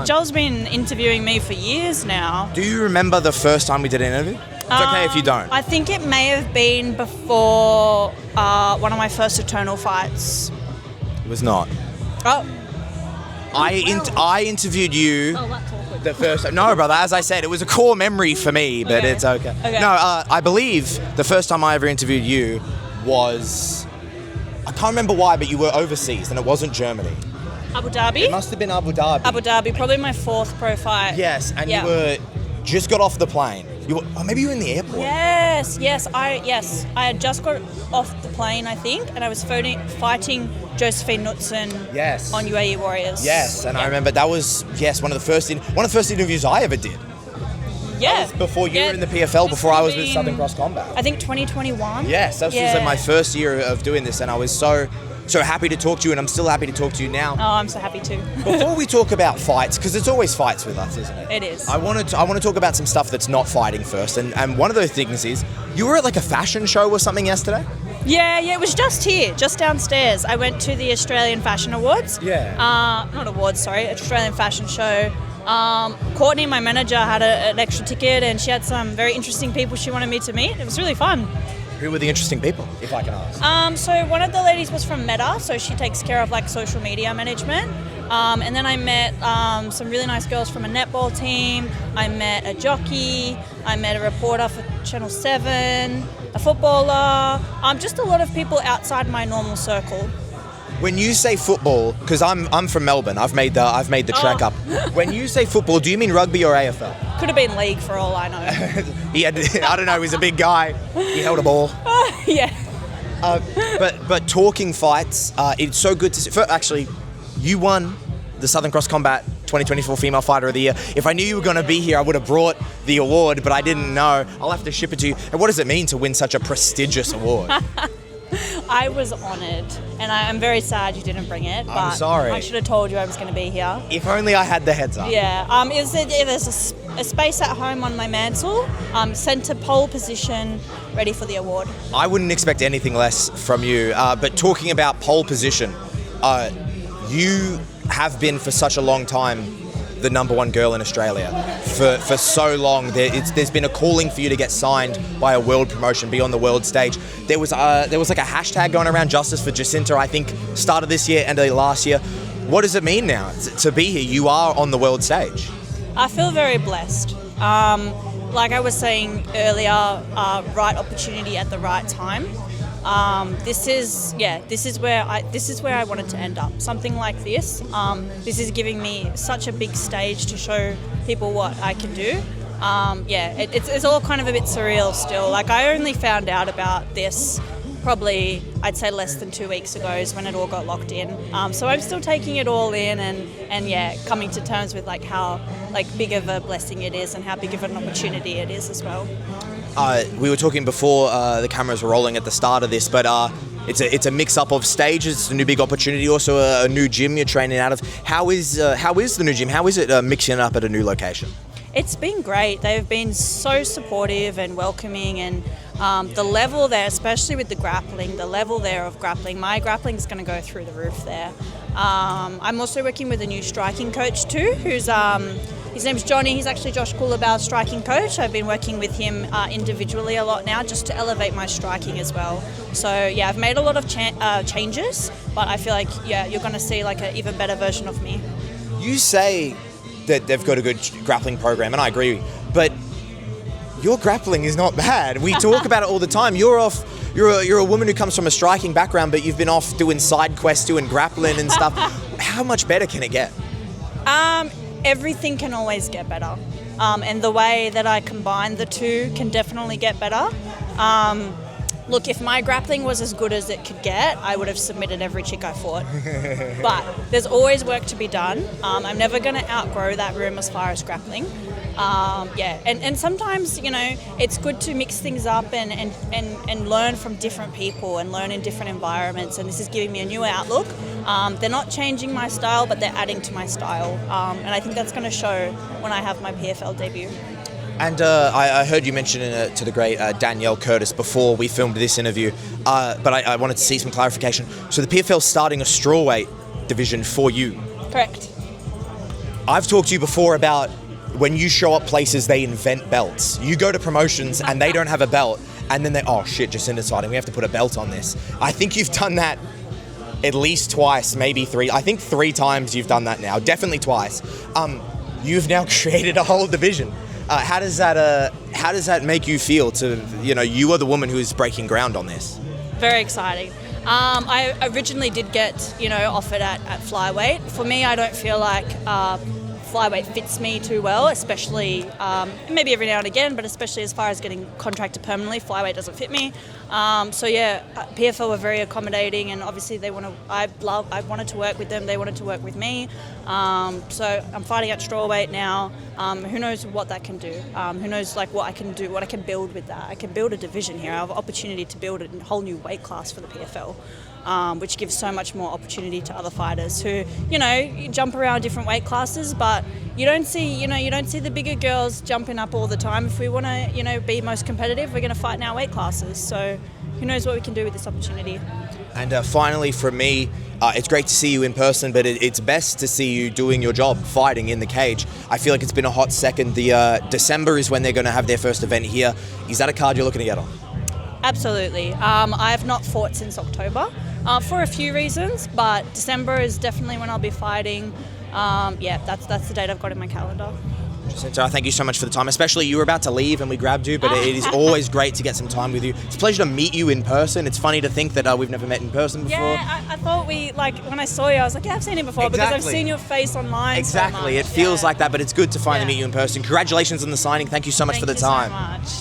Joel's been interviewing me for years now. Do you remember the first time we did an interview? It's okay if you don't. I think it may have been before one of my first Eternal fights. It was not. Oh. I interviewed you. Oh, that's awkward. The first time. No, brother, as I said, it was a core memory for me, but it's okay. No, I believe the first time I ever interviewed you was, I can't remember why, but you were overseas and it wasn't Germany. Abu Dhabi? It must have been Abu Dhabi. Abu Dhabi, probably my 4th pro fight. Yes, and you were just got off the plane. Maybe you were in the airport. Yes. I had just got off the plane, I think, and I was fighting Josephine Knudsen on UAE Warriors. Yes, and I remember that was one of the first interviews I ever did. Yeah. That was before you were in the PFL, before I was with Southern Cross Combat. I think 2021. Yes, that was like my first year of doing this, and I was so happy to talk to you, and I'm still happy to talk to you now. Oh, I'm so happy too. Before we talk about fights, because it's always fights with us, isn't it? It is. I want to talk about some stuff that's not fighting first, and one of those things is, you were at like a fashion show or something yesterday? Yeah, it was just here, just downstairs. I went to the Australian Fashion Awards. Australian Fashion Show. Courtney, my manager, had an extra ticket, and she had some very interesting people she wanted me to meet. It was really fun. Who were the interesting people, if I can ask? So one of the ladies was from Meta, so she takes care of like social media management. And then I met some really nice girls from a netball team. I met a jockey. I met a reporter for Channel 7, a footballer. Just a lot of people outside my normal circle. When you say football, because I'm from Melbourne, I've made the trek up. When you say football, do you mean rugby or AFL? Could have been league for all I know. I don't know, he's a big guy. He held a ball. Yeah. But talking fights, it's so good to see. Actually, you won the Southern Cross Combat 2024 Female Fighter of the Year. If I knew you were going to be here, I would have brought the award, but I didn't know. I'll have to ship it to you. And what does it mean to win such a prestigious award? I was honoured, and I'm very sad you didn't bring it. But I'm sorry. I should have told you I was going to be here. If only I had the heads up. Yeah. There's a space at home on my mantle, centre pole position, ready for the award. I wouldn't expect anything less from you. But talking about pole position, you have been for such a long time the number one girl in Australia for so long. There's been a calling for you to get signed by a world promotion, be on the world stage. There was like a hashtag going around, Justice for Jacinta, I think, start of this year, end of last year. What does it mean now to be here? You are on the world stage. I feel very blessed. Like I was saying earlier, right opportunity at the right time. This is where I wanted to end up. Something like this. This is giving me such a big stage to show people what I can do. It's all kind of a bit surreal still. Like I only found out about this probably, I'd say, less than 2 weeks ago is when it all got locked in. So I'm still taking it all in and coming to terms with like how big of a blessing it is and how big of an opportunity it is as well. We were talking before the cameras were rolling at the start of this, but it's a mix-up of stages. It's a new big opportunity, also a new gym you're training out of. How is the new gym? How is it mixing it up at a new location? It's been great. They've been so supportive and welcoming, and the level there, especially with the grappling, my grappling is going to go through the roof there. I'm also working with a new striking coach too, who's his name's Johnny. He's actually Josh Coolabow's striking coach. I've been working with him individually a lot now just to elevate my striking as well. So yeah, I've made a lot of changes, but I feel like you're going to see like an even better version of me. You say that they've got a good grappling program, and I agree, but your grappling is not bad. We talk about it all the time. You're a woman who comes from a striking background, but you've been off doing side quests, doing grappling and stuff. How much better can it get? Everything can always get better. And the way that I combine the two can definitely get better. Look, if my grappling was as good as it could get, I would have submitted every chick I fought. But there's always work to be done. I'm never going to outgrow that room as far as grappling. And sometimes, it's good to mix things up and learn from different people and learn in different environments. And this is giving me a new outlook. They're not changing my style, but they're adding to my style. And I think that's going to show when I have my PFL debut. And I heard you mention it to the great Danielle Curtis before we filmed this interview, but I wanted to see some clarification. So the PFL's starting a strawweight division for you. Correct. I've talked to you before about when you show up places, they invent belts. You go to promotions and they don't have a belt, and then oh shit, Jacinta's fighting, we have to put a belt on this. I think you've done that at least twice, maybe three. I think 3 times you've done that now, definitely twice. You've now created a whole division. How does that make you feel to, you are the woman who's breaking ground on this? Very exciting. I originally did get, offered at flyweight. For me, I don't feel like flyweight fits me too well, especially maybe every now and again, but especially as far as getting contracted permanently, flyweight doesn't fit me. PFL were very accommodating, and obviously I wanted to work with them, they wanted to work with me. So I'm fighting at strawweight now. Who knows what that can do? Who knows what I can do, what I can build with that? I can build a division here. I have an opportunity to build a whole new weight class for the PFL. Which gives so much more opportunity to other fighters who, you jump around different weight classes, but you don't see the bigger girls jumping up all the time. If we want to, be most competitive, we're going to fight in our weight classes. So who knows what we can do with this opportunity. And finally, from me, it's great to see you in person, but it's best to see you doing your job, fighting in the cage. I feel like it's been a hot second. The December is when they're going to have their first event here. Is that a card you're looking to get on? Absolutely. I have not fought since October for a few reasons, but December is definitely when I'll be fighting. That's the date I've got in my calendar. Jacinta, thank you so much for the time. Especially you were about to leave and we grabbed you, but it is always great to get some time with you. It's a pleasure to meet you in person. It's funny to think that we've never met in person before. Yeah, I thought when I saw you, I was like, yeah, I've seen him before because I've seen your face online. Exactly, so it feels like that, but it's good to finally meet you in person. Congratulations on the signing. Thank you so much for the time. Thank you so much.